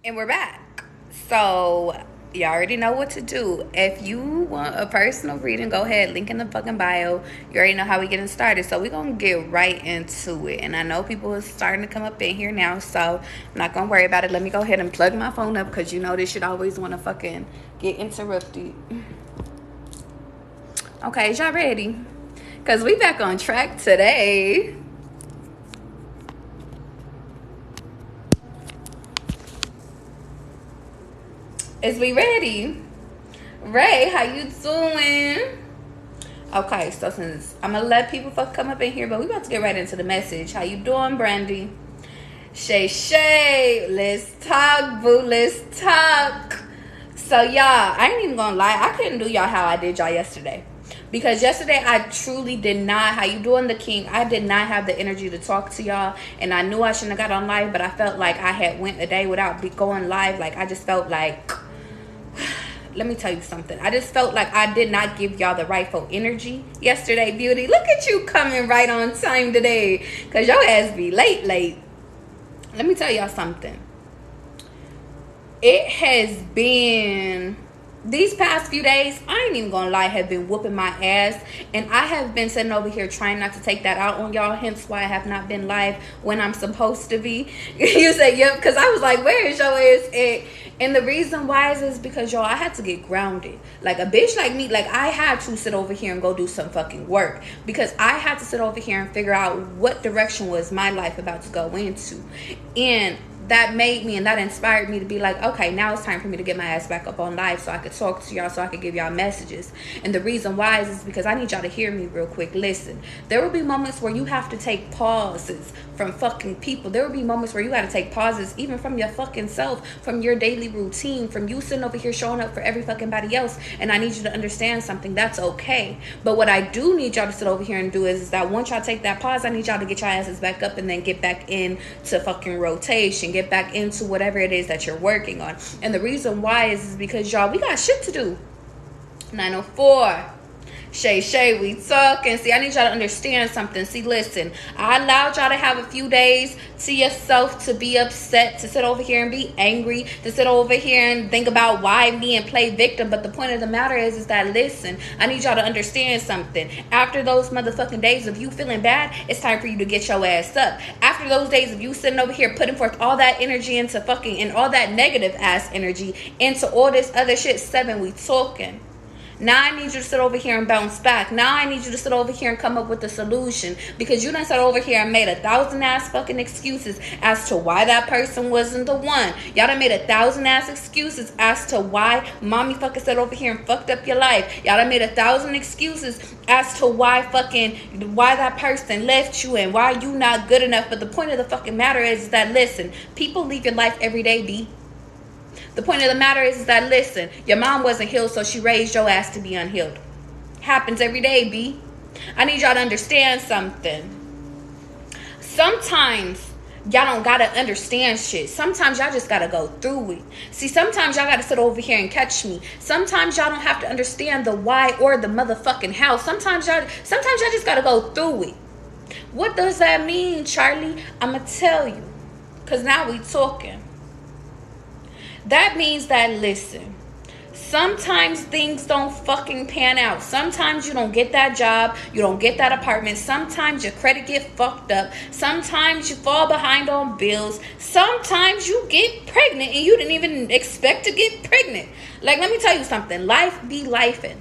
And we're back. So, you already know what to do. If you want a personal reading, go ahead, link in the fucking bio. You already know how we getting started. So, we're going to get right into it. And I know people are starting to come up in here now, so I'm not going to worry about it. Let me go ahead and plug my phone up because you know this shit always want to fucking get interrupted. Okay, is y'all ready? Because we back on track today. Is we ready? Ray, how you doing? Okay, so since I'm gonna let people come up in here, but we about to get right into the message. How you doing, Brandy? Shay, let's talk, boo, let's talk. So y'all, I ain't even gonna lie, I couldn't do y'all how I did y'all yesterday. Because yesterday I truly did not, how you doing, the king? I did not have the energy to talk to y'all, and I knew I shouldn't have got on live, but I felt like I had went a day without going live. Like I just felt like, let me tell you something. I just felt like I did not give y'all the rightful energy yesterday, beauty. Look at you coming right on time today. Because your ass be late. Let me tell y'all something. It has been, these past few days, I ain't even gonna lie, have been whooping my ass. And I have been sitting over here trying not to take that out on y'all. Hence why I have not been live when I'm supposed to be. You say, yep, because I was like, where is your ass at? And the reason why is because, y'all, I had to get grounded. Like a bitch like me, like I had to sit over here and go do some fucking work. Because I had to sit over here and figure out what direction was my life about to go into. And that made me and that inspired me to be like, okay, now it's time for me to get my ass back up on live so I could talk to y'all, so I could give y'all messages. And the reason why is because I need y'all to hear me real quick. Listen, there will be moments where you have to take pauses from fucking people. There will be moments where you got to take pauses even from your fucking self, from your daily routine, from you sitting over here showing up for every fucking body else. And I need you to understand something. That's okay. But what I do need y'all to sit over here and do is that once y'all take that pause, I need y'all to get your asses back up and then get back into fucking rotation. Get back into whatever it is that you're working on. And the reason why is because, y'all, we got shit to do. 904. Shay, we talking. See, I need y'all to understand something. See, listen, I allowed y'all to have a few days to yourself to be upset, to sit over here and be angry, to sit over here and think about why me and play victim. But the point of the matter is that, listen, I need y'all to understand something. After those motherfucking days of you feeling bad, it's time for you to get your ass up. After those days of you sitting over here putting forth all that energy into fucking, and all that negative ass energy into all this other shit, 7, we talking. Now I need you to sit over here and bounce back. Now I need you to sit over here and come up with a solution. Because you done sat over here and made 1,000 ass fucking excuses as to why that person wasn't the one. Y'all done made 1,000 ass excuses as to why mommy fucking sat over here and fucked up your life. Y'all done made 1,000 excuses as to why that person left you and why you not good enough. But the point of the fucking matter is that, listen, people leave your life every day, B. The point of the matter is that, listen, your mom wasn't healed, so she raised your ass to be unhealed. Happens every day, B. I need y'all to understand something. Sometimes y'all don't gotta understand shit. Sometimes y'all just gotta go through it. See, sometimes y'all gotta sit over here and catch me. Sometimes y'all don't have to understand the why or the motherfucking how. Sometimes y'all just gotta go through it. What does that mean, Charlie? I'ma tell you. Cause now we talking. That means that, listen, sometimes things don't fucking pan out. Sometimes you don't get that job. You don't get that apartment. Sometimes your credit get fucked up. Sometimes you fall behind on bills. Sometimes you get pregnant and you didn't even expect to get pregnant. Like, let me tell you something. Life be lifing.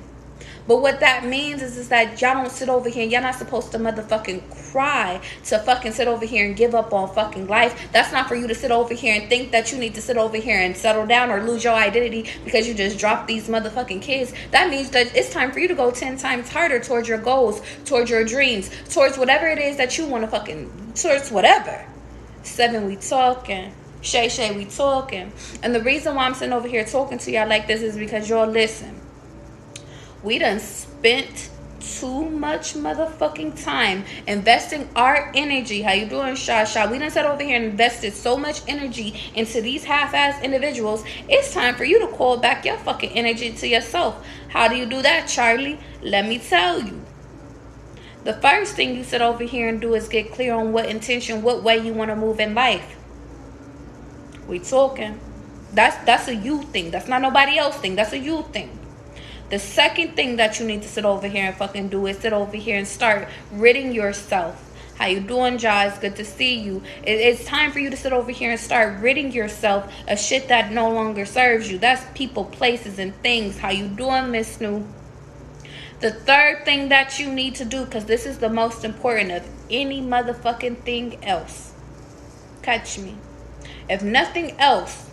But what that means is that y'all don't sit over here and y'all not supposed to motherfucking cry to fucking sit over here and give up on fucking life. That's not for you to sit over here and think that you need to sit over here and settle down or lose your identity because you just dropped these motherfucking kids. That means that it's time for you to go 10 times harder towards your goals, towards your dreams, towards whatever it is that you want to fucking, towards whatever. 7, we talking. Shay, we talking. And the reason why I'm sitting over here talking to y'all like this is because y'all listen. We done spent too much motherfucking time investing our energy. How you doing, Sha? We done sat over here and invested so much energy into these half-ass individuals. It's time for you to call back your fucking energy to yourself. How do you do that, Charlie? Let me tell you. The first thing you sit over here and do is get clear on what intention, what way you want to move in life. We talking. That's a you thing. That's not nobody else thing. That's a you thing. The second thing that you need to sit over here and fucking do is sit over here and start ridding yourself. How you doing, Jaw? It's good to see you. It's time for you to sit over here and start ridding yourself of shit that no longer serves you. That's people, places, and things. How you doing, Miss New? The third thing that you need to do, because this is the most important of any motherfucking thing else. Catch me. If nothing else,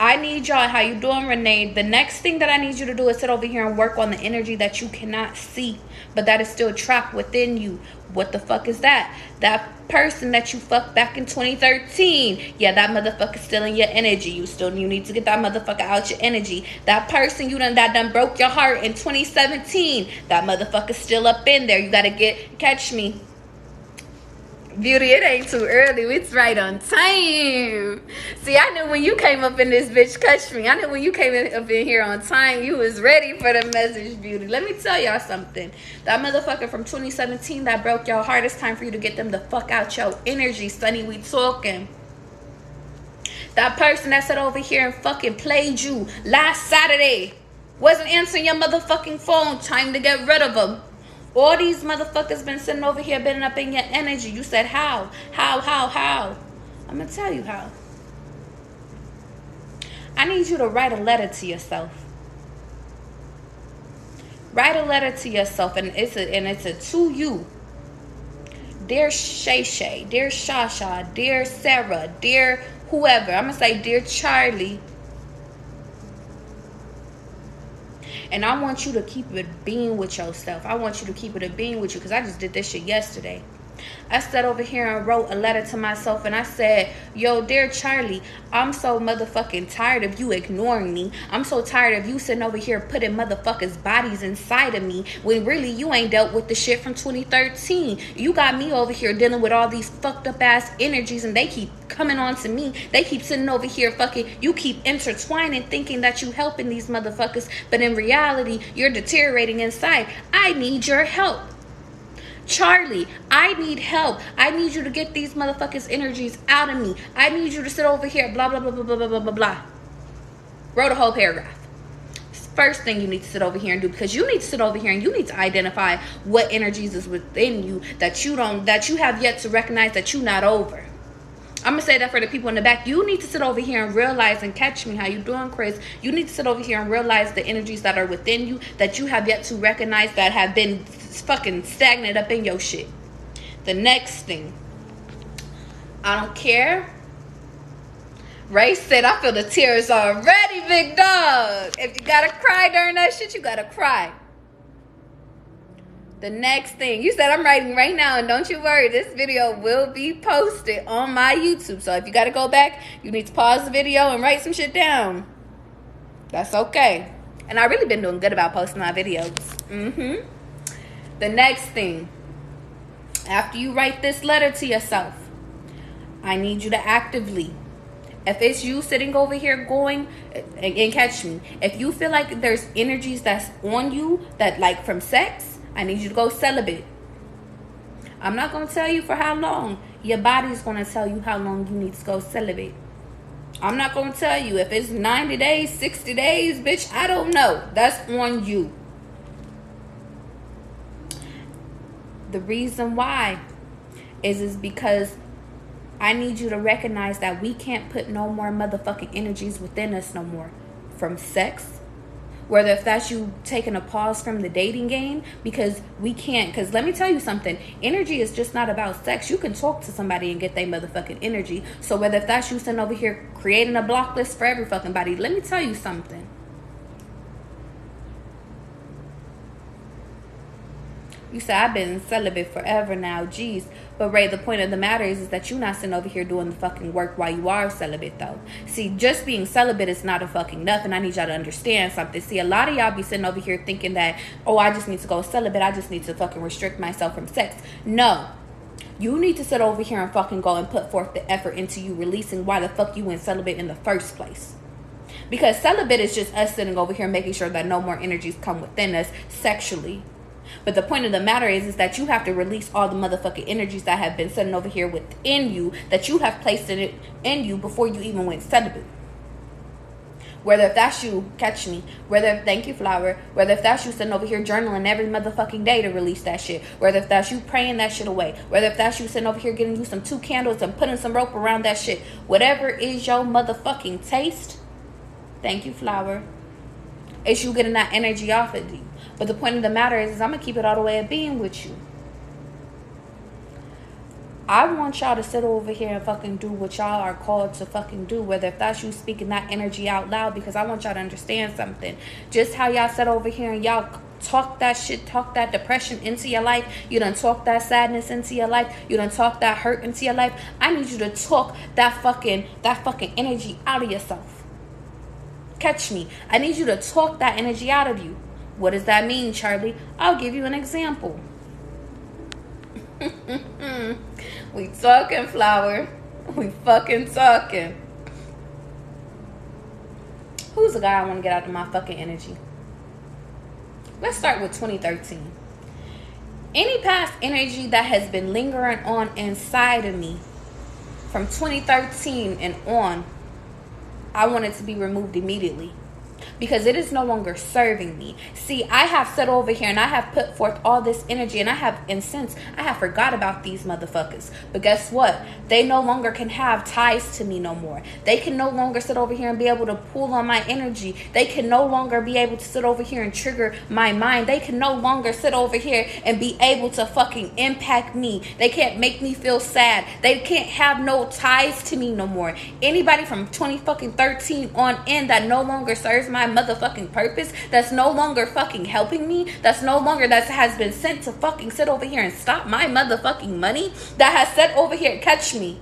I need y'all, how you doing, Renee? The next thing that I need you to do is sit over here and work on the energy that you cannot see, but that is still trapped within you. What the fuck is that? That person that you fucked back in 2013. Yeah, that motherfucker's still in your energy. You need to get that motherfucker out your energy. That person that done broke your heart in 2017. That motherfucker's still up in there. You gotta catch me. Beauty, it ain't too early. It's right on time. See, I knew when you came up in this bitch, catch me. I knew when you came up in here on time, you was ready for the message, Beauty. Let me tell y'all something. That motherfucker from 2017 that broke your heart, it's time for you to get them the fuck out your energy, Sonny. We talking. That person that sat over here and fucking played you last Saturday, wasn't answering your motherfucking phone. Time to get rid of them. All these motherfuckers been sitting over here, been up in your energy. You said how? How? I'm going to tell you how. I need you to write a letter to yourself. Write a letter to yourself, and it's a to you. Dear Shay Shay, dear Shasha, dear Sarah, dear whoever. I'm going to say, dear Charlie. And I want you to keep it being with yourself. I want you to keep it a being with you, because I just did this shit yesterday. I sat over here and wrote a letter to myself, and I said, yo, dear Charlie, I'm so motherfucking tired of you ignoring me. I'm so tired of you sitting over here putting motherfuckers' bodies inside of me when really you ain't dealt with the shit from 2013. You got me over here dealing with all these fucked up ass energies, and they keep coming on to me. They keep sitting over here fucking, you keep intertwining thinking that you helping these motherfuckers, but in reality, you're deteriorating inside. I need your help. Charlie, I need help. I need you to get these motherfuckers' energies out of me. I need you to sit over here, blah, blah, blah, blah, blah, blah, blah, blah, blah. Wrote a whole paragraph. First thing you need to sit over here and do, because you need to sit over here and you need to identify what energies is within you that you have yet to recognize that you're not over. I'm going to say that for the people in the back. You need to sit over here and realize, and catch me, how you doing, Chris? You need to sit over here and realize the energies that are within you that you have yet to recognize, that have been fucking stagnant up in your shit. The next thing, I don't care. Ray said, I feel the tears already, big dog. If you got to cry during that shit, you got to cry. The next thing, you said I'm writing right now, and don't you worry, this video will be posted on my YouTube. So if you got to go back, you need to pause the video and write some shit down. That's okay. And I've really been doing good about posting my videos. The next thing, after you write this letter to yourself, I need you to actively, if it's you sitting over here going, and catch me, if you feel like there's energies that's on you, that like from sex, I need you to go celibate. I'm not going to tell you for how long. Your body's going to tell you how long you need to go celibate. I'm not going to tell you if it's 90 days, 60 days, bitch. I don't know. That's on you. The reason why is because I need you to recognize that we can't put no more motherfucking energies within us no more. From sex, whether if that's you taking a pause from the dating game, because we can't, because let me tell you something, energy is just not about sex. You can talk to somebody and get their motherfucking energy. So whether if that's you sitting over here creating a block list for every fucking body, let me tell you something. You said, I've been celibate forever now. Jeez. But Ray, the point of the matter is that you're not sitting over here doing the fucking work while you are celibate, though. See, just being celibate is not a fucking nothing. I need y'all to understand something. See, a lot of y'all be sitting over here thinking that, oh, I just need to go celibate. I just need to fucking restrict myself from sex. No. You need to sit over here and fucking go and put forth the effort into you releasing why the fuck you went celibate in the first place. Because celibate is just us sitting over here making sure that no more energies come within us sexually. But the point of the matter is that you have to release all the motherfucking energies that have been sitting over here within you, that you have placed in you before you even went celibate. Whether if that's you, catch me. Whether, thank you, flower. Whether if that's you sitting over here journaling every motherfucking day to release that shit. Whether if that's you praying that shit away. Whether if that's you sitting over here getting you some 2 candles and putting some rope around that shit. Whatever is your motherfucking taste, thank you, flower. It's you getting that energy off of you. But the point of the matter is I'm going to keep it all the way at being with you. I want y'all to sit over here and fucking do what y'all are called to fucking do. Whether if that's you speaking that energy out loud. Because I want y'all to understand something. Just how y'all sit over here and y'all talk that shit, talk that depression into your life. You done talk that sadness into your life. You done talk that hurt into your life. I need you to talk that fucking energy out of yourself. Catch me. I need you to talk that energy out of you. What does that mean, Charlie? I'll give you an example. We talking, flower. We fucking talking. Who's the guy I want to get out of my fucking energy? Let's start with 2013. Any past energy that has been lingering on inside of me from 2013 and on, I want it to be removed immediately. Because it is no longer serving me. See, I have sat over here and I have put forth all this energy and I have forgot about these motherfuckers. But guess what? They no longer can have ties to me no more. They can no longer sit over here and be able to pull on my energy. They can no longer be able to sit over here and trigger my mind. They can no longer sit over here and be able to fucking impact me. They can't make me feel sad. They can't have no ties to me no more. Anybody from 2013 on in that no longer serves my motherfucking purpose, that's no longer fucking helping me, that has been sent to fucking sit over here and stop my motherfucking money, that has sat over here, catch me,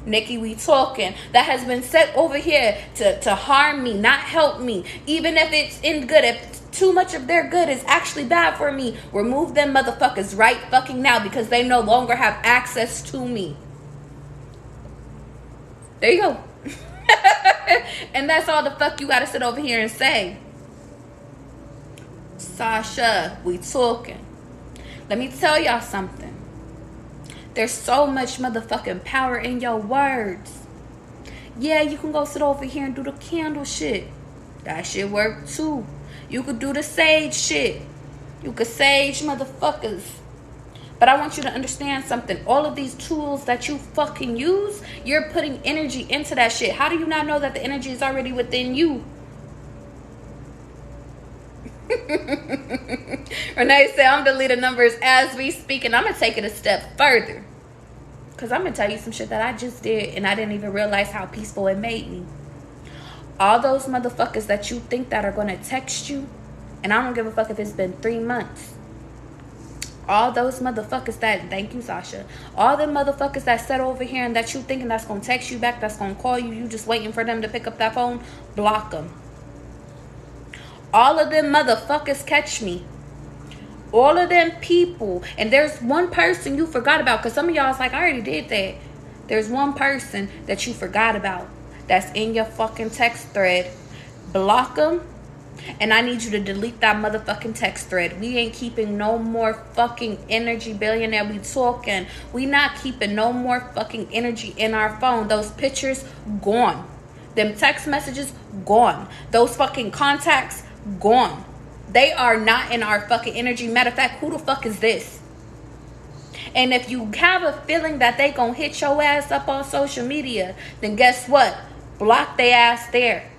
Nikki, we talking, that has been set over here to harm me, not help me, even if it's in good, if too much of their good is actually bad for me, remove them motherfuckers right fucking now, because they no longer have access to me. There you go. And that's all the fuck you gotta sit over here and say. Sasha, we talking. Let me tell y'all something. There's so much motherfucking power in your words. Yeah, you can go sit over here and do the candle shit. That shit work too. You could do the sage shit. You could sage motherfuckers. But I want you to understand something. All of these tools that you fucking use, you're putting energy into that shit. How do you not know that the energy is already within you? Renee said, I'm deleting numbers as we speak. And I'm going to take it a step further. Because I'm going to tell you some shit that I just did. And I didn't even realize how peaceful it made me. All those motherfuckers that you think that are going to text you. And I don't give a fuck if it's been 3 months. All those motherfuckers that, thank you, Sasha. All them motherfuckers that sat over here and that you thinking that's going to text you back, that's going to call you, you just waiting for them to pick up that phone, block them. All of them motherfuckers, catch me. All of them people. And there's one person you forgot about, because some of y'all is like, I already did that. There's one person that you forgot about that's in your fucking text thread. Block them. And I need you to delete that motherfucking text thread. We ain't keeping no more fucking energy, billionaire. We talking. We not keeping no more fucking energy in our phone. Those pictures, gone. Them text messages, gone. Those fucking contacts, gone. They are not in our fucking energy. Matter of fact, who the fuck is this? And if you have a feeling that they gonna hit your ass up on social media, then guess what? Block their ass there.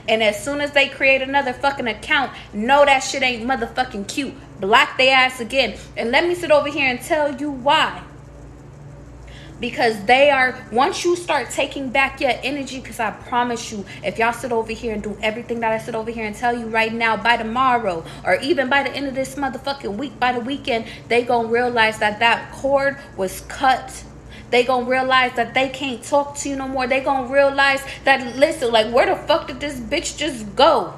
And as soon as they create another fucking account, know that shit ain't motherfucking cute. Block their ass again. And let me sit over here and tell you why. Because they are, once you start taking back your energy, because I promise you, if y'all sit over here and do everything that I sit over here and tell you right now, by tomorrow, or even by the end of this motherfucking week, by the weekend, they gonna realize that that cord was cut. They gonna realize that they can't talk to you no more. They gonna realize that, listen, like, where the fuck did this bitch just go?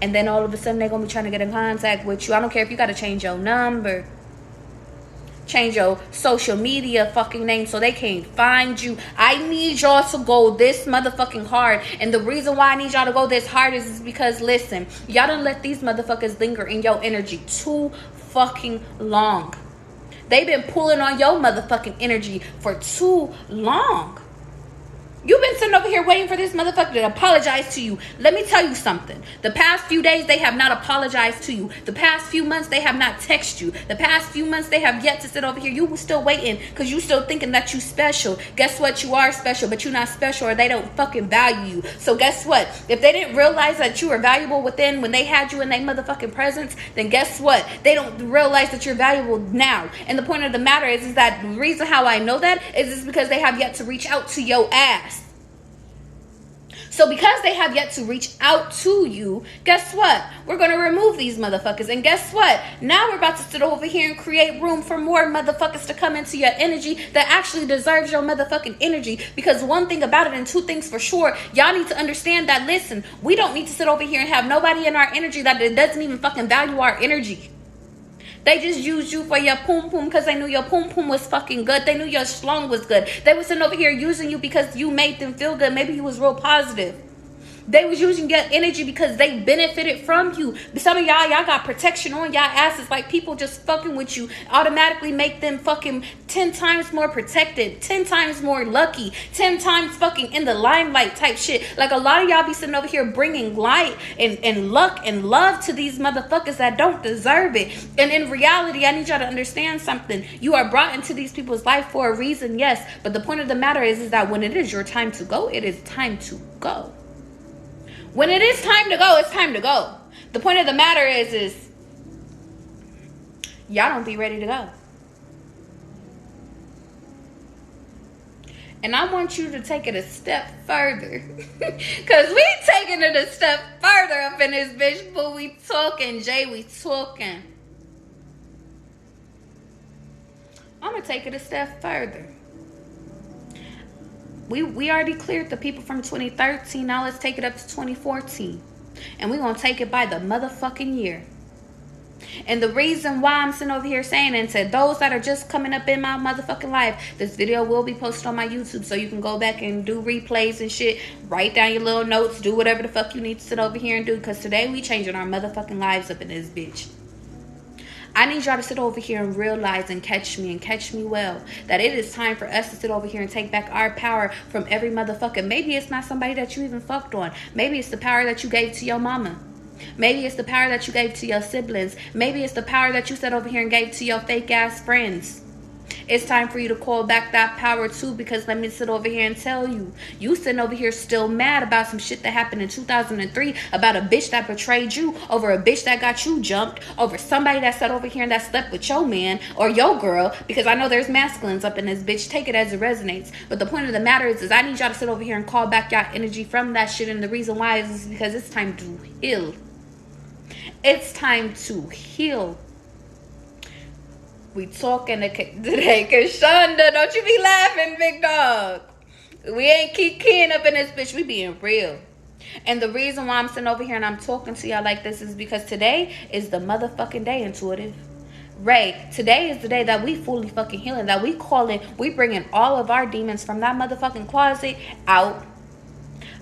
And then all of a sudden, they gonna be trying to get in contact with you. I don't care if you gotta change your number. Change your social media fucking name so they can't find you. I need y'all to go this motherfucking hard. And the reason why I need y'all to go this hard is because, listen, y'all done let these motherfuckers linger in your energy too fucking long. They've been pulling on your motherfucking energy for too long. You've been been sitting over here waiting for this motherfucker to apologize to you. Let me tell you something. The past few days, they have not apologized to you. The past few months, they have not texted you. The past few months, they have yet to sit over here. You were still waiting because you still thinking that you special. Guess what? You are special, but you're not special, or they don't fucking value you. So guess what? If they didn't realize that you were valuable within when they had you in their motherfucking presence, then guess what? They don't realize that you're valuable now. And the point of the matter is that the reason how I know that is because they have yet to reach out to your ass. So because they have yet to reach out to you, guess what? We're going to remove these motherfuckers. And guess what? Now we're about to sit over here and create room for more motherfuckers to come into your energy that actually deserves your motherfucking energy. Because one thing about it and two things for sure, y'all need to understand that, listen, we don't need to sit over here and have nobody in our energy that doesn't even fucking value our energy. They just used you for your poom poom because they knew your poom poom was fucking good. They knew your schlong was good. They were sitting over here using you because you made them feel good. Maybe you was real positive. They was using your energy because they benefited from you. Some of y'all got protection on y'all asses. Like, people just fucking with you automatically make them fucking 10 times more protected, 10 times more lucky, 10 times fucking in the limelight type shit. Like, a lot of y'all be sitting over here bringing light and luck and love to these motherfuckers that don't deserve it. And in reality, I need y'all to understand something. You are brought into these people's life for a reason, yes. But the point of the matter is that when it is your time to go, it is time to go. When it is time to go, it's time to go. The point of the matter is y'all don't be ready to go. And I want you to take it a step further. Because we taking it a step further up in this bitch. But we talking, Jay, we talking. I'm going to take it a step further. We already cleared the people from 2013. Now let's take it up to 2014. And we're going to take it by the motherfucking year. And the reason why I'm sitting over here saying, and to those that are just coming up in my motherfucking life, this video will be posted on my YouTube, so you can go back and do replays and shit. Write down your little notes. Do whatever the fuck you need to sit over here and do. Because today we changing our motherfucking lives up in this bitch. I need y'all to sit over here and realize and catch me well, that it is time for us to sit over here and take back our power from every motherfucker. Maybe it's not somebody that you even fucked on. Maybe it's the power that you gave to your mama. Maybe it's the power that you gave to your siblings. Maybe it's the power that you sat over here and gave to your fake ass friends. It's time for you to call back that power too, because let me sit over here and tell you, you sitting over here still mad about some shit that happened in 2003 about a bitch that betrayed you, over a bitch that got you jumped, over somebody that sat over here and that slept with your man or your girl, because I know there's masculines up in this bitch. Take it as it resonates. But the point of the matter is I need y'all to sit over here and call back y'all energy from that shit. And the reason why is because it's time to heal. It's time to heal. We talking today, Kashonda. Don't you be laughing, big dog. We ain't keep keying up in this bitch. We being real. And the reason why I'm sitting over here and I'm talking to y'all like this is because today is the motherfucking day, Intuitive. Ray, today is the day that we fully fucking healing, that we bringing all of our demons from that motherfucking closet out.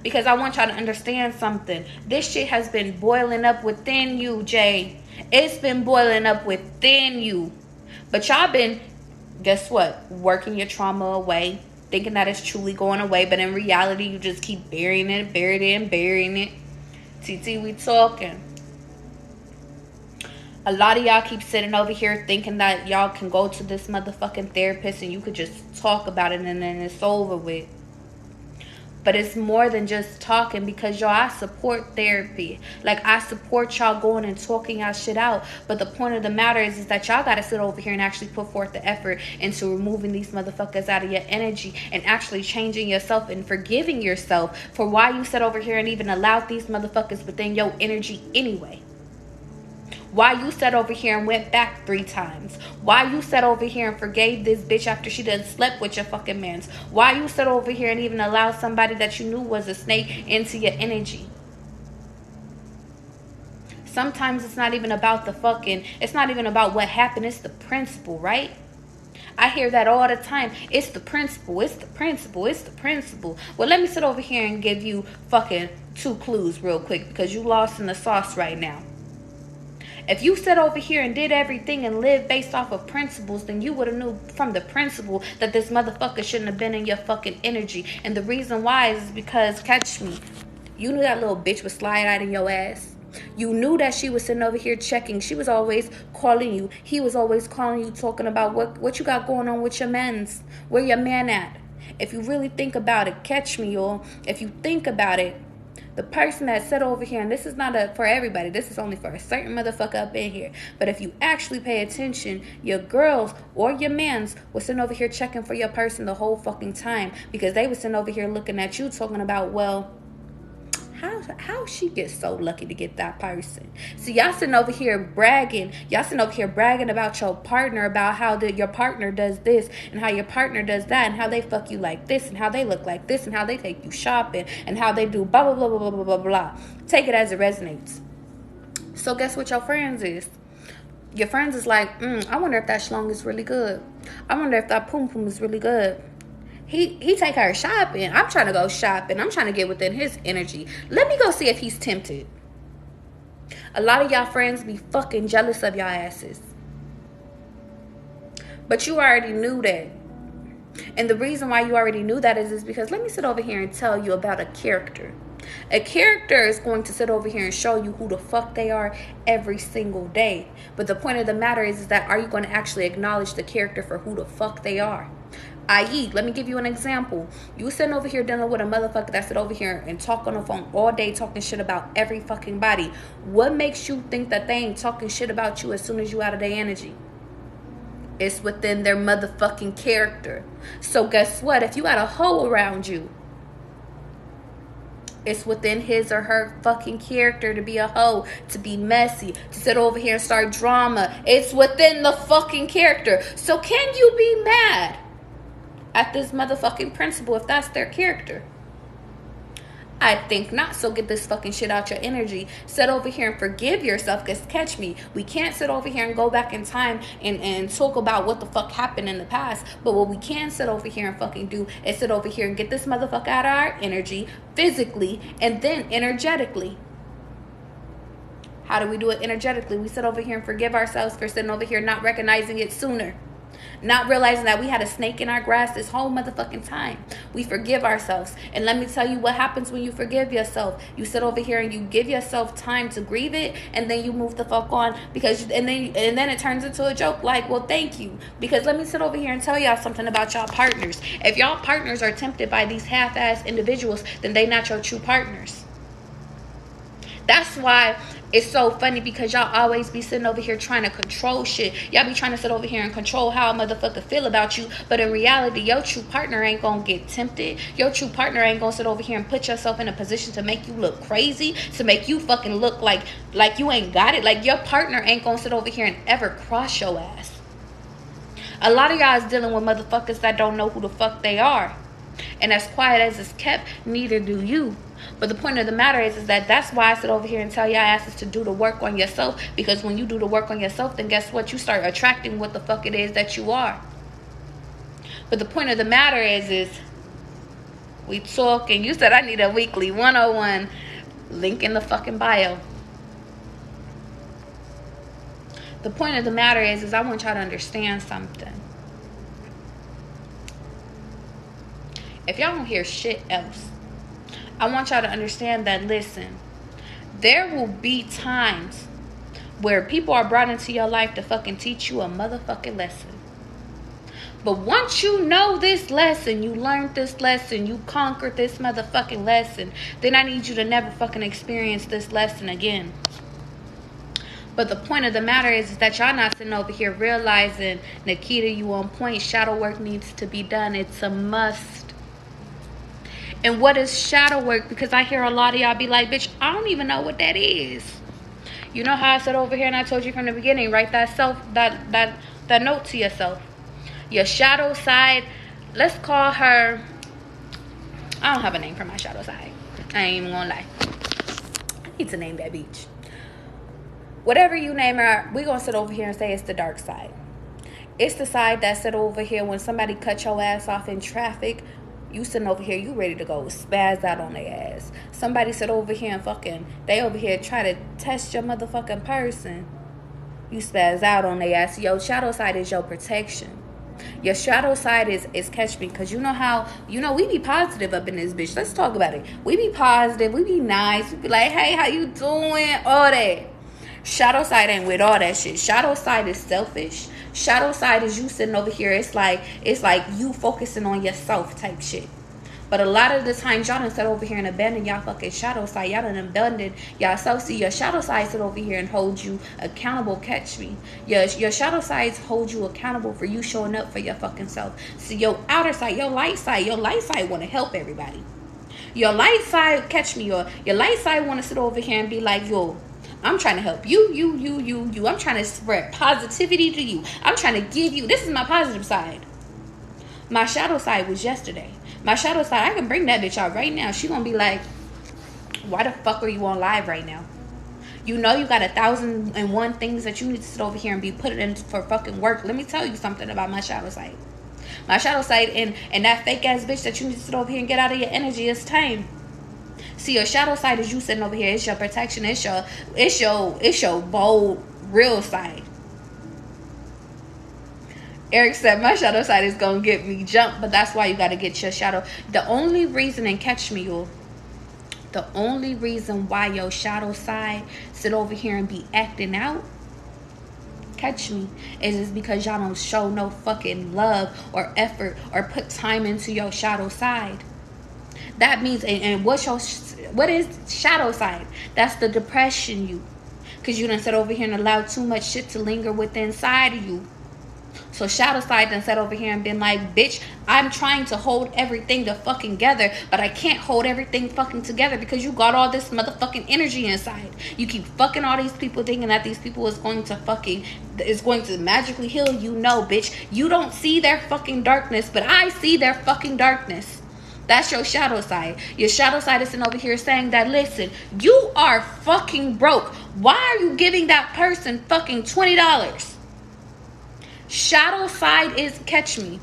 Because I want y'all to understand something. This shit has been boiling up within you, Jay. It's been boiling up within you. But y'all been, guess what? Working your trauma away. Thinking that it's truly going away. But in reality, you just keep burying it. TT, we talking. A lot of y'all keep sitting over here thinking that y'all can go to this motherfucking therapist and you could just talk about it and then it's over with. But it's more than just talking, because y'all, I support therapy. Like, I support y'all going and talking y'all shit out. But the point of the matter is that y'all got to sit over here and actually put forth the effort into removing these motherfuckers out of your energy and actually changing yourself and forgiving yourself for why you sat over here and even allowed these motherfuckers within your energy anyway. Why you sat over here and went back 3 times. Why you sat over here and forgave this bitch after she done slept with your fucking mans. Why you sat over here and even allowed somebody that you knew was a snake into your energy. Sometimes it's not even about it's not even about what happened. It's the principle, right? I hear that all the time. It's the principle. It's the principle. It's the principle. Well, let me sit over here and give you fucking 2 clues real quick, because you lost in the sauce right now. If you sat over here and did everything and lived based off of principles, then you would have knew from the principle that this motherfucker shouldn't have been in your fucking energy. And the reason why is because, catch me, you knew that little bitch was slide out in your ass. You knew that she was sitting over here checking. She was always calling you. He was always calling you, talking about what you got going on with your mans. Where your man at? If you really think about it, catch me, y'all. If you think about it, the person that sat over here, and this is not for everybody, this is only for a certain motherfucker up in here. But if you actually pay attention, your girls or your mans were sitting over here checking for your person the whole fucking time, because they were sitting over here looking at you, talking about, well, how she gets so lucky to get that person. See, y'all sitting over here bragging. Y'all sitting over here bragging about your partner, about how your partner does this and how your partner does that, and how they fuck you like this, and how they look like this, and how they take you shopping, and how they do blah blah blah blah blah blah blah. Take it as it resonates. So guess what your friends is? Your friends is like, I wonder if that schlong is really good. I wonder if that pum pum is really good. He take her shopping. I'm trying to go shopping. I'm trying to get within his energy. Let me go see if he's tempted. A lot of y'all friends be fucking jealous of y'all asses. But you already knew that. And the reason why you already knew that is because let me sit over here and tell you about a character. A character is going to sit over here and show you who the fuck they are every single day. But the point of the matter is that are you going to actually acknowledge the character for who the fuck they are? I.e., let me give you an example. You sitting over here dealing with a motherfucker that sit over here and talk on the phone all day talking shit about every fucking body. What makes you think that they ain't talking shit about you as soon as you out of their energy? It's within their motherfucking character. So guess what? If you got a hoe around you, it's within his or her fucking character to be a hoe, to be messy, to sit over here and start drama. It's within the fucking character. So can you be mad at this motherfucking principal if that's their character? I think not. So get this fucking shit out your energy. Sit over here and forgive yourself. Because catch me, we can't sit over here and go back in time and talk about what the fuck happened in the past. But what we can sit over here and fucking do is sit over here and get this motherfucker out of our energy, physically and then energetically. How do we do it energetically? We sit over here and forgive ourselves for sitting over here not recognizing it sooner. Not realizing that we had a snake in our grass this whole motherfucking time. We forgive ourselves. And let me tell you what happens when you forgive yourself. You sit over here and you give yourself time to grieve it, and then you move the fuck on, and then it turns into a joke like, well, thank you. Because let me sit over here and tell y'all something about y'all partners. If y'all partners are tempted by these half-ass individuals, then they not your true partners. That's why it's so funny, because y'all always be sitting over here trying to control shit. Y'all be trying to sit over here and control how a motherfucker feel about you. But in reality, your true partner ain't gonna get tempted. Your true partner ain't gonna sit over here and put yourself in a position to make you look crazy, to make you fucking look like you ain't got it. Like, your partner ain't gonna sit over here and ever cross your ass. A lot of y'all is dealing with motherfuckers that don't know who the fuck they are. And as quiet as it's kept, neither do you. But the point of the matter is that that's why I sit over here and tell y'all asses to do the work on yourself. Because when you do the work on yourself, then guess what? You start attracting what the fuck it is that you are. But the point of the matter is we talk, and you said I need a weekly 101. Link in the fucking bio. The point of the matter is I want y'all to understand something. If y'all don't hear shit else, I want y'all to understand that, listen, there will be times where people are brought into your life to fucking teach you a motherfucking lesson. But once you know this lesson, you learned this lesson, you conquered this motherfucking lesson, then I need you to never fucking experience this lesson again. But the point of the matter is that y'all not sitting over here realizing, Nikita, you on point. Shadow work needs to be done. It's a must. And what is shadow work? Because I hear a lot of y'all be like, bitch, I don't even know what that is. You know how I said over here and I told you from the beginning, write that note to yourself. Your shadow side, let's call her, I don't have a name for my shadow side. I ain't even gonna lie. I need to name that bitch. Whatever you name her, we're gonna sit over here and say it's the dark side. It's the side that sit over here when somebody cut your ass off in traffic. You sitting over here, you ready to go spaz out on their ass. Somebody sit over here and fucking, they over here try to test your motherfucking person. You spaz out on their ass. Your shadow side is your protection. Your shadow side is catch me, because you know how, we be positive up in this bitch. Let's talk about it. We be positive, we be nice, we be like, hey, how you doing, all that. Shadow side ain't with all that shit. Shadow side is selfish. Shadow side is you sitting over here, it's like you focusing on yourself type shit. But a lot of the times y'all done sit over here and abandon y'all fucking shadow side. Y'all done abandoned y'all self. See, your shadow side sit over here and hold you accountable. Catch me. Your shadow sides hold you accountable for you showing up for your fucking self. See, your outer side, your light side want to help everybody. Your light side, catch me, your light side want to sit over here and be like, yo, I'm trying to help you. I'm trying to spread positivity to you. I'm trying to give you, this is my positive side. My shadow side was yesterday. My shadow side, I can bring that bitch out right now. She gonna be like, why the fuck are you on live right now? You know you got 1,001 things that you need to sit over here and be putting in for fucking work. Let me tell you something about my shadow side. My shadow side and that fake ass bitch that you need to sit over here and get out of your energy is tame. See, your shadow side is you sitting over here. It's your protection. It's your bold, real side. Eric said, my shadow side is going to get me jumped, but that's why you got to get your shadow. The only reason, and catch me, you, the only reason why your shadow side sit over here and be acting out, catch me, is because y'all don't show no fucking love or effort or put time into your shadow side. That means, and what is shadow side? That's the depression you. Because you done sit over here and allowed too much shit to linger within inside of you. So shadow side done sat over here and been like, bitch, I'm trying to hold everything to fucking together, but I can't hold everything fucking together because you got all this motherfucking energy inside. You keep fucking all these people thinking that these people is going to magically heal you. No, bitch. You don't see their fucking darkness, but I see their fucking darkness. That's your shadow side. Your shadow side is sitting over here saying that, listen, you are fucking broke. Why are you giving that person fucking $20? Shadow side is, catch me,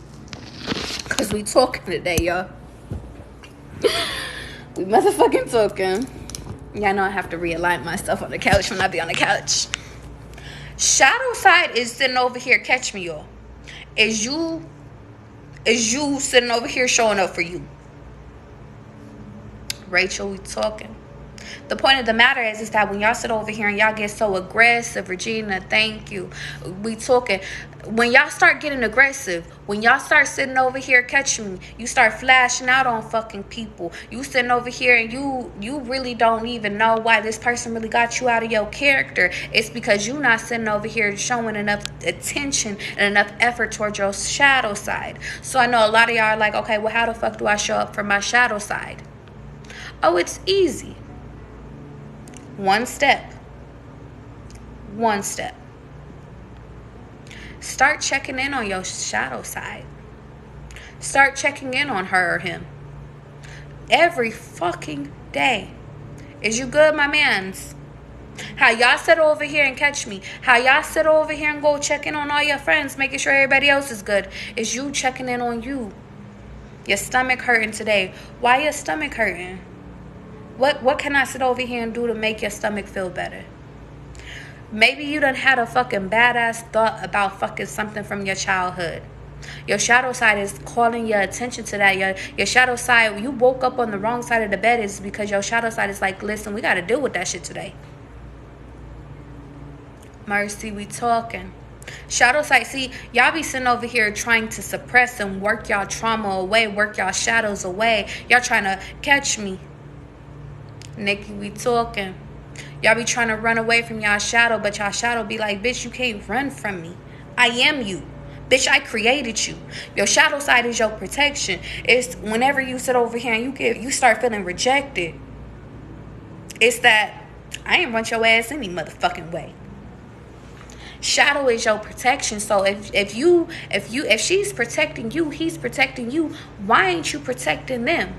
because we talking today, y'all. We motherfucking talking. Y'all know I have to realign myself on the couch when I be on the couch. Shadow side is sitting over here, catch me, y'all. Is you sitting over here showing up for you. Rachel, we talking. The point of the matter is that when y'all sit over here and y'all get so aggressive, Regina, thank you. We talking. When y'all start getting aggressive, when y'all start sitting over here, catch me, you start flashing out on fucking people. You sitting over here and you really don't even know why this person really got you out of your character. It's because you not sitting over here showing enough attention and enough effort towards your shadow side. So I know a lot of y'all are like, okay, well, how the fuck do I show up for my shadow side? Oh, it's easy. One step. Start checking in on your shadow side. Start checking in on her or him. Every fucking day. Is you good, my mans? How y'all sit over here and catch me? How y'all sit over here and go check in on all your friends, making sure everybody else is good? Is you checking in on you? Your stomach hurting today. Why your stomach hurting? What can I sit over here and do to make your stomach feel better? Maybe you done had a fucking badass thought about fucking something from your childhood. Your shadow side is calling your attention to that. Your shadow side, you woke up on the wrong side of the bed, is because your shadow side is like, listen, we got to deal with that shit today. Mercy, we talking. Shadow side, see, y'all be sitting over here trying to suppress and work y'all trauma away, work y'all shadows away. Y'all trying to catch me. Nikki, we talking. Y'all be trying to run away from y'all shadow, but y'all shadow be like, bitch, you can't run from me. I am you. Bitch, I created you. Your shadow side is your protection. It's whenever you sit over here and you start feeling rejected. It's that I ain't run your ass any motherfucking way. Shadow is your protection. So if she's protecting you, he's protecting you, why ain't you protecting them?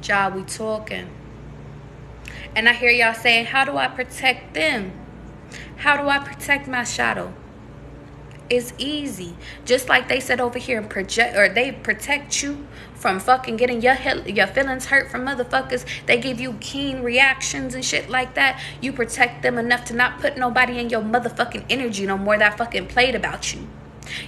Y'all, we talking. And I hear y'all saying, how do I protect them? How do I protect my shadow? It's easy. Just like they said over here and project, or they protect you from fucking getting your feelings hurt from motherfuckers. They give you keen reactions and shit like that. You protect them enough to not put nobody in your motherfucking energy no more that fucking played about you.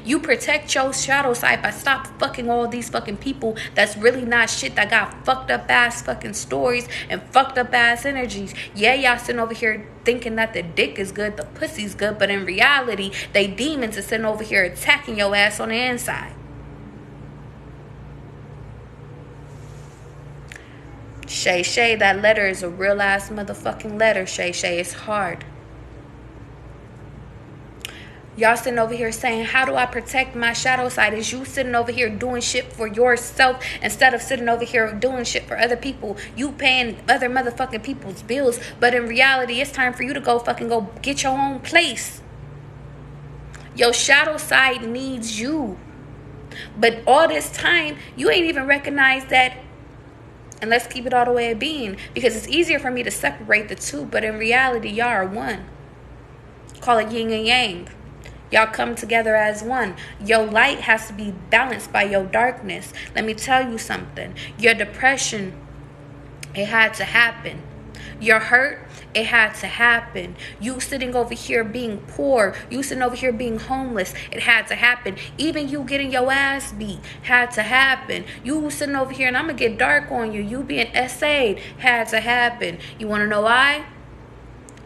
You protect your shadow side by stop fucking all these fucking people that's really not shit, that got fucked up ass fucking stories and fucked up ass energies. Yeah, y'all sitting over here thinking that the dick is good, the pussy's good, but in reality, they demons are sitting over here attacking your ass on the inside. Shay Shay, that letter is a real ass motherfucking letter, Shay Shay. It's hard. Y'all sitting over here saying, how do I protect my shadow side? Is you sitting over here doing shit for yourself instead of sitting over here doing shit for other people. You paying other motherfucking people's bills. But in reality, it's time for you to go get your own place. Your shadow side needs you. But all this time, you ain't even recognized that. And let's keep it all the way a being. Because it's easier for me to separate the two. But in reality, y'all are one. Call it yin and yang. Y'all come together as one. Your light has to be balanced by your darkness. Let me tell you something. Your depression, it had to happen. Your hurt, it had to happen. You sitting over here being poor. You sitting over here being homeless. It had to happen. Even you getting your ass beat had to happen. You sitting over here and I'm going to get dark on you. You being essayed had to happen. You want to know why?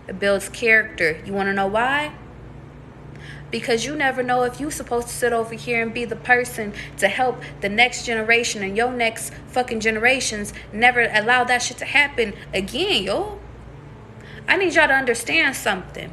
It builds character. You want to know why? Because you never know if you're supposed to sit over here and be the person to help the next generation and your next fucking generations never allow that shit to happen again, yo. I need y'all to understand something.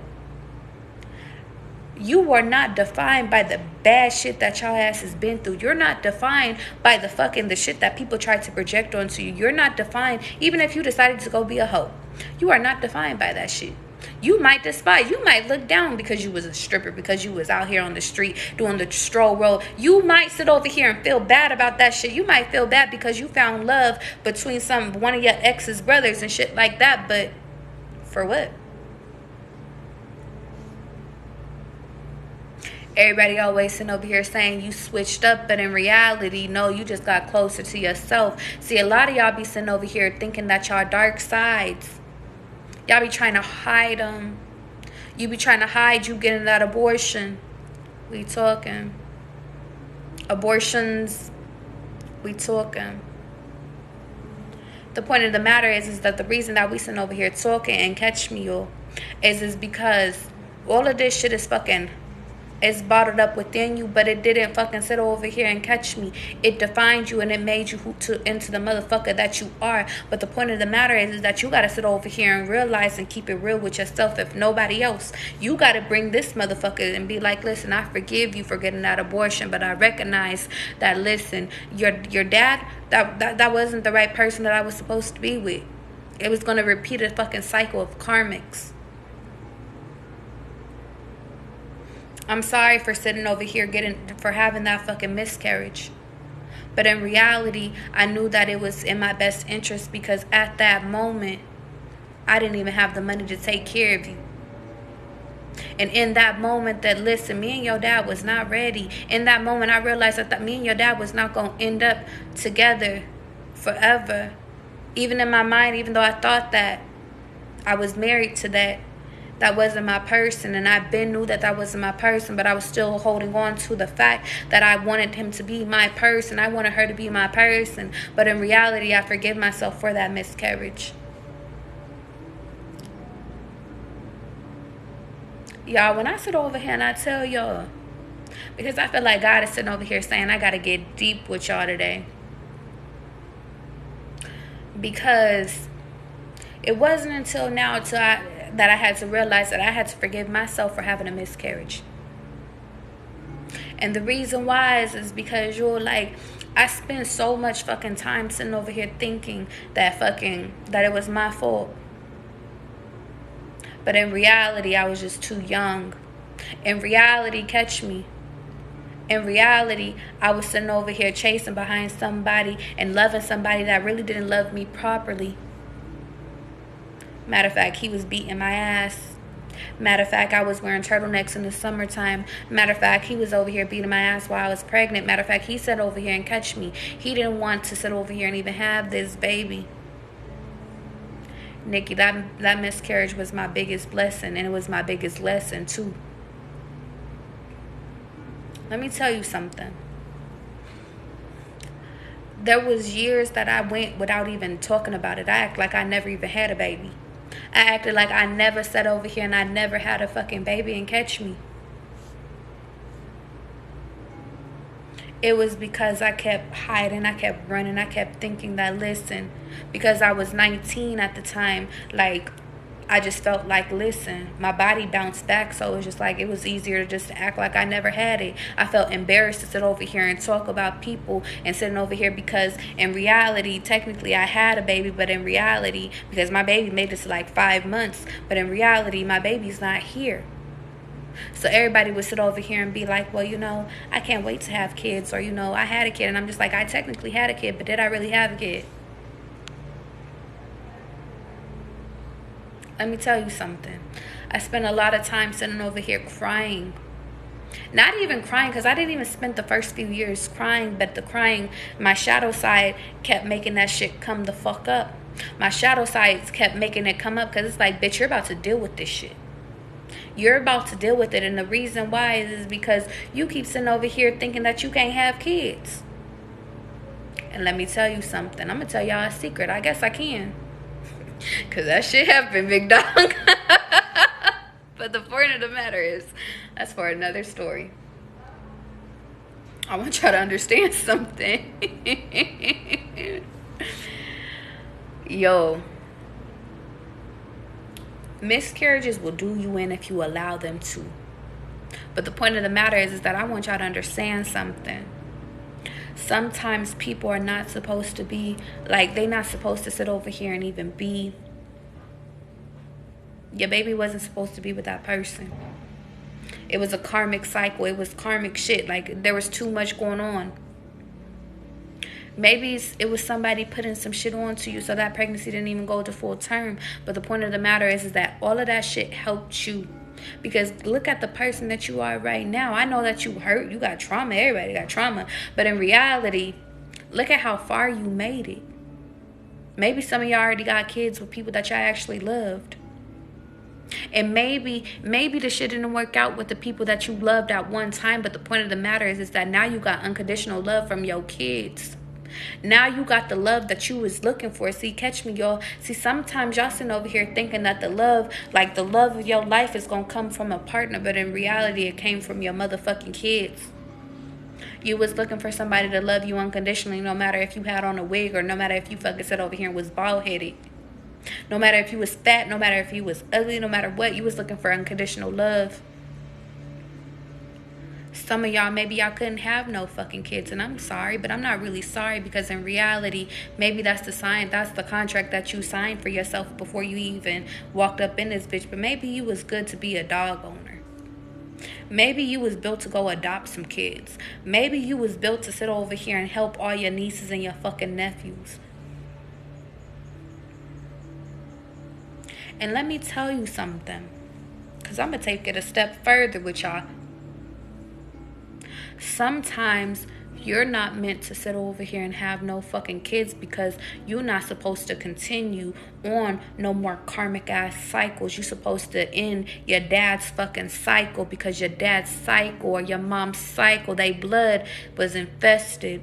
You are not defined by the bad shit that y'all ass has been through. You're not defined by the shit that people try to project onto you. You're not defined, even if you decided to go be a hoe. You are not defined by that shit. You might despise, you might look down because you was a stripper, because you was out here on the street doing the stroll roll. You might sit over here and feel bad about that shit. You might feel bad because you found love between one of your ex's brothers and shit like that. But for what? Everybody always sitting over here saying you switched up, but in reality, no, you just got closer to yourself. See, a lot of y'all be sitting over here thinking that y'all dark sides. Y'all be trying to hide them. You be trying to hide you getting that abortion. We talking. Abortions. We talking. The point of the matter is that the reason that we sitting over here talking, and catch me, y'all, is because all of this shit is fucking, it's bottled up within you, but it didn't fucking sit over here and catch me. It defined you and it made you into the motherfucker that you are. But the point of the matter is that you got to sit over here and realize and keep it real with yourself, if nobody else. You got to bring this motherfucker and be like, listen, I forgive you for getting that abortion, but I recognize that, listen, your dad, that wasn't the right person that I was supposed to be with. It was going to repeat a fucking cycle of karmics. I'm sorry for sitting over here for having that fucking miscarriage. But in reality, I knew that it was in my best interest, because at that moment, I didn't even have the money to take care of you. And in that moment that, listen, me and your dad was not ready. In that moment, I realized that me and your dad was not going to end up together forever. Even in my mind, even though I thought that I was married to that wasn't my person, and I knew that wasn't my person, but I was still holding on to the fact that I wanted him to be my person. I wanted her to be my person. But in reality, I forgive myself for that miscarriage. Y'all, when I sit over here and I tell y'all, because I feel like God is sitting over here saying I got to get deep with y'all today. Because it wasn't until now that I had to realize that I had to forgive myself for having a miscarriage. And the reason why is because I spent so much fucking time sitting over here thinking that it was my fault. But in reality, I was just too young. In reality, catch me. In reality, I was sitting over here chasing behind somebody and loving somebody that really didn't love me properly. Matter of fact, he was beating my ass. Matter of fact, I was wearing turtlenecks in the summertime. Matter of fact, he was over here beating my ass while I was pregnant. Matter of fact, he sat over here and catch me. He didn't want to sit over here and even have this baby. Nikki, that miscarriage was my biggest blessing, and it was my biggest lesson too. Let me tell you something. There was years that I went without even talking about it. I act like I never even had a baby. I acted like I never sat over here and I never had a fucking baby and catch me. It was because I kept hiding, I kept running, I kept thinking that, listen, because I was 19 at the time, like, I just felt like, listen, my body bounced back, so it was just like, it was easier to just act like I never had it. I felt embarrassed to sit over here and talk about people and sitting over here, because in reality, technically I had a baby, but in reality, because my baby made it to like 5 months, but in reality, my baby's not here. So everybody would sit over here and be like, well, you know, I can't wait to have kids, or, you know, I had a kid. And I'm just like, I technically had a kid, but did I really have a kid? Let me tell you something. I spent a lot of time sitting over here crying. Not even crying, because I didn't even spend the first few years crying, but the crying, my shadow side kept making that shit come the fuck up. My shadow sides kept making it come up, because it's like, bitch, you're about to deal with this shit. You're about to deal with it. And the reason why is because you keep sitting over here thinking that you can't have kids. And let me tell you something. I'm going to tell y'all a secret. I guess I can. Because that shit happened, big dog. But the point of the matter is, that's for another story. I want y'all to understand something. Yo. Miscarriages will do you in if you allow them to. But the point of the matter is that I want y'all to understand something. Sometimes people are not supposed to be, like, they're not supposed to sit over here and even be. Your baby wasn't supposed to be with that person. It was a karmic cycle. It was karmic shit. Like, there was too much going on. Maybe it was somebody putting some shit onto you, so that pregnancy didn't even go to full term. But the point of the matter is that all of that shit helped you. Because look at the person that you are right now. I know that you hurt. You got trauma. Everybody got trauma. But in reality, look at how far you made it. Maybe some of y'all already got kids with people that y'all actually loved. And maybe the shit didn't work out with the people that you loved at one time. But the point of the matter is that now you got unconditional love from your kids. Now you got the love that you was looking for. See, catch me, y'all. See, sometimes y'all sitting over here thinking that the love, like the love of your life, is going to come from a partner. But in reality, it came from your motherfucking kids. You was looking for somebody to love you unconditionally, no matter if you had on a wig, or no matter if you fucking sat over here and was bald-headed. No matter if you was fat, no matter if you was ugly, no matter what, you was looking for unconditional love. Some of y'all, maybe y'all couldn't have no fucking kids, and I'm sorry, but I'm not really sorry, because in reality, maybe that's the sign, that's the contract that you signed for yourself before you even walked up in this bitch. But maybe you was good to be a dog owner. Maybe you was built to go adopt some kids. Maybe you was built to sit over here and help all your nieces and your fucking nephews. And let me tell you something, because I'm going to take it a step further with y'all. Sometimes you're not meant to sit over here and have no fucking kids, because you're not supposed to continue on no more karmic ass cycles. You're supposed to end your dad's fucking cycle, because your dad's cycle or your mom's cycle, they blood was infested.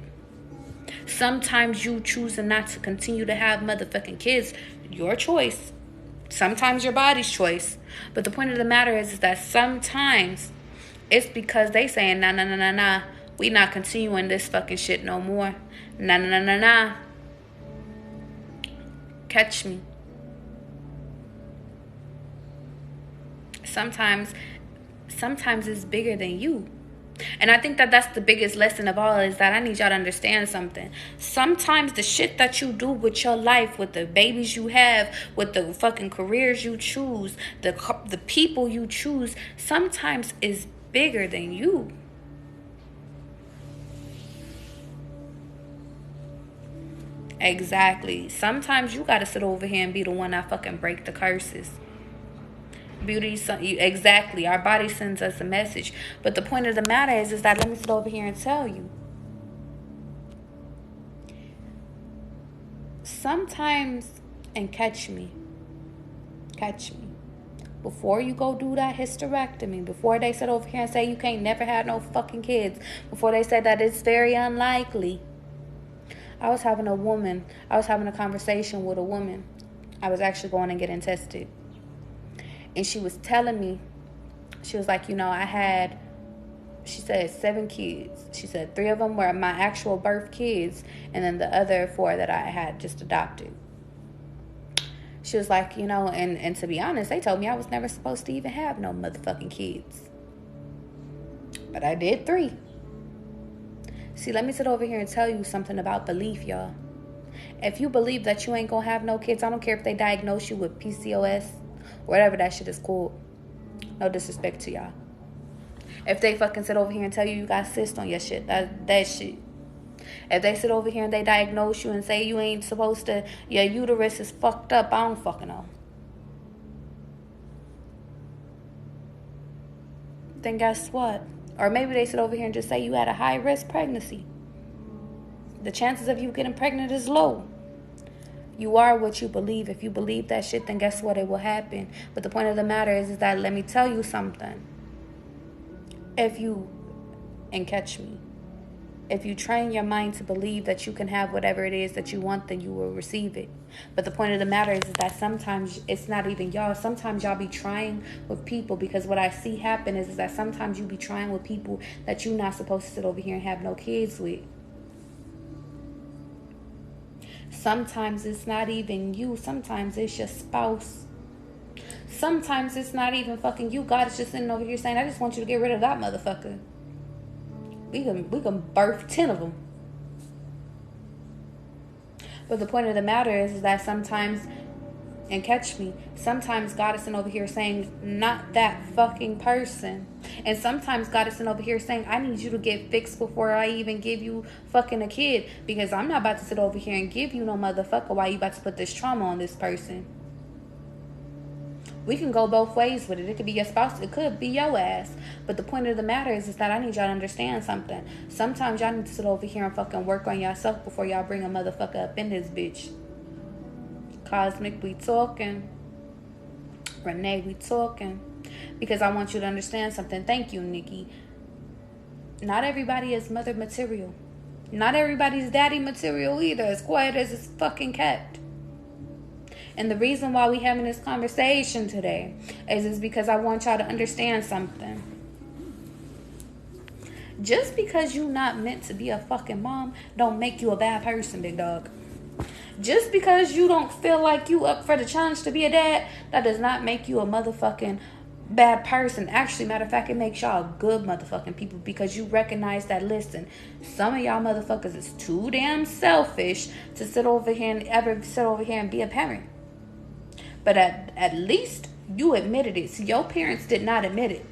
Sometimes you choosing not to continue to have motherfucking kids, your choice. Sometimes your body's choice. But the point of the matter is that sometimes it's because they saying, nah. We not continuing this fucking shit no more. Nah. Catch me. Sometimes it's bigger than you. And I think that that's the biggest lesson of all, is that I need y'all to understand something. Sometimes the shit that you do with your life, with the babies you have, with the fucking careers you choose, the people you choose, sometimes is bigger than you. Exactly. Sometimes you gotta sit over here and be the one that fucking break the curses. beauty. Exactly. Our body sends us a message. But the point of the matter is that let me sit over here and tell you. Sometimes, and catch me. Before you go do that hysterectomy, before they sit over here and say you can't never have no fucking kids, before they say that it's very unlikely, I was having a conversation with a woman. I was actually going and getting tested. And she was telling me, she was like, I had, she said 7 kids. She said 3 of them were my actual birth kids, and then the other 4 that I had just adopted. She was like, and to be honest, they told me I was never supposed to even have no motherfucking kids. But I did 3. See, let me sit over here and tell you something about belief, y'all. If you believe that you ain't gonna have no kids, I don't care if they diagnose you with PCOS, whatever that shit is called. No disrespect to y'all. If they fucking sit over here and tell you got cysts on your shit, that shit. If they sit over here and they diagnose you and say you ain't supposed to, your uterus is fucked up, I don't fucking know. Then guess what? Or maybe they sit over here and just say you had a high-risk pregnancy. The chances of you getting pregnant is low. You are what you believe. If you believe that shit, then guess what? It will happen. But the point of the matter is that let me tell you something. And catch me. If you train your mind to believe that you can have whatever it is that you want, then you will receive it. But the point of the matter is that sometimes it's not even y'all. Sometimes y'all be trying with people, because what I see happen is that sometimes you be trying with people that you're not supposed to sit over here and have no kids with. Sometimes it's not even you. Sometimes it's your spouse. Sometimes it's not even fucking you. God is just sitting over here saying, I just want you to get rid of that motherfucker. We can birth 10 of them. But the point of the matter is that sometimes, and catch me, sometimes God is sitting over here saying, not that fucking person. And sometimes God is sitting over here saying, I need you to get fixed before I even give you fucking a kid. Because I'm not about to sit over here and give you no motherfucker while you about to put this trauma on this person. We can go both ways with it. It could be your spouse. It could be your ass. But the point of the matter is that I need y'all to understand something. Sometimes y'all need to sit over here and fucking work on yourself before y'all bring a motherfucker up in this bitch. Cosmic, we talking. Renee, we talking. Because I want you to understand something. Thank you, Nikki. Not everybody is mother material. Not everybody's daddy material either. As quiet as it's fucking kept. And the reason why we having this conversation today is because I want y'all to understand something. Just because you're not meant to be a fucking mom don't make you a bad person, big dog. Just because you don't feel like you up for the challenge to be a dad, that does not make you a motherfucking bad person. Actually, matter of fact, it makes y'all good motherfucking people, because you recognize that, listen, some of y'all motherfuckers is too damn selfish to sit over here and be a parent. But at least you admitted it. So your parents did not admit it.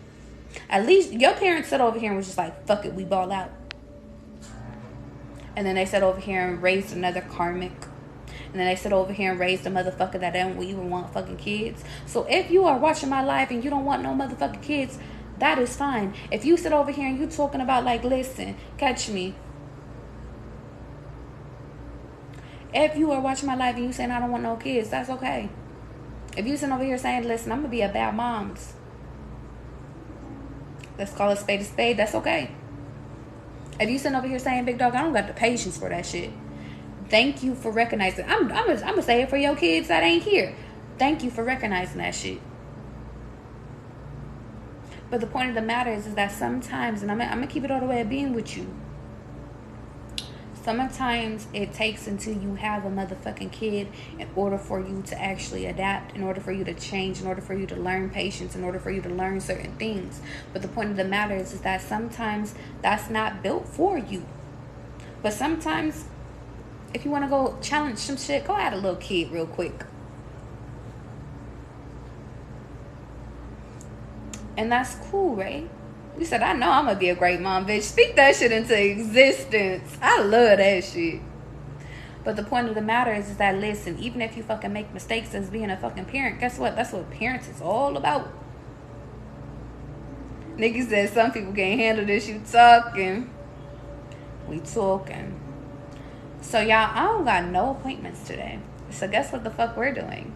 At least your parents sat over here and was just like, fuck it, we ball out. And then they sat over here and raised another karmic. And then they sit over here and raised a motherfucker that don't even want fucking kids. So if you are watching my live and you don't want no motherfucking kids, that is fine. If you sit over here and you talking about like, listen, catch me. If you are watching my live and you saying I don't want no kids, that's okay. If you sitting over here saying, listen, I'm going to be a bad mom. Let's call a spade, that's okay. If you sitting over here saying, big dog, I don't got the patience for that shit. Thank you for recognizing. I'm going to say it for your kids that ain't here. Thank you for recognizing that shit. But the point of the matter is that sometimes, and I'm going to keep it all the way of being with you. Sometimes it takes until you have a motherfucking kid in order for you to actually adapt, in order for you to change, in order for you to learn patience, in order for you to learn certain things. But the point of the matter is that sometimes that's not built for you. But sometimes, if you want to go challenge some shit, go add a little kid real quick. And that's cool, right? You said, I know I'm going to be a great mom, bitch. Speak that shit into existence. I love that shit. But the point of the matter is that, listen, even if you fucking make mistakes as being a fucking parent, guess what? That's what parents is all about. Nikki said some people can't handle this. You talking. We talking. So, y'all, I don't got no appointments today. So, guess what the fuck we're doing?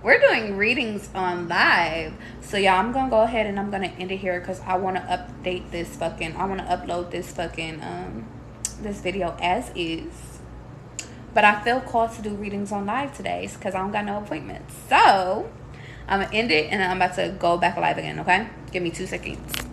We're doing readings on live. So, y'all, I'm going to go ahead and I'm going to end it here because I want to update this fucking... I want to upload this fucking... this video as is. But I feel called to do readings on live today because I don't got no appointments. So, I'm going to end it and I'm about to go back live again, okay? Give me 2 seconds.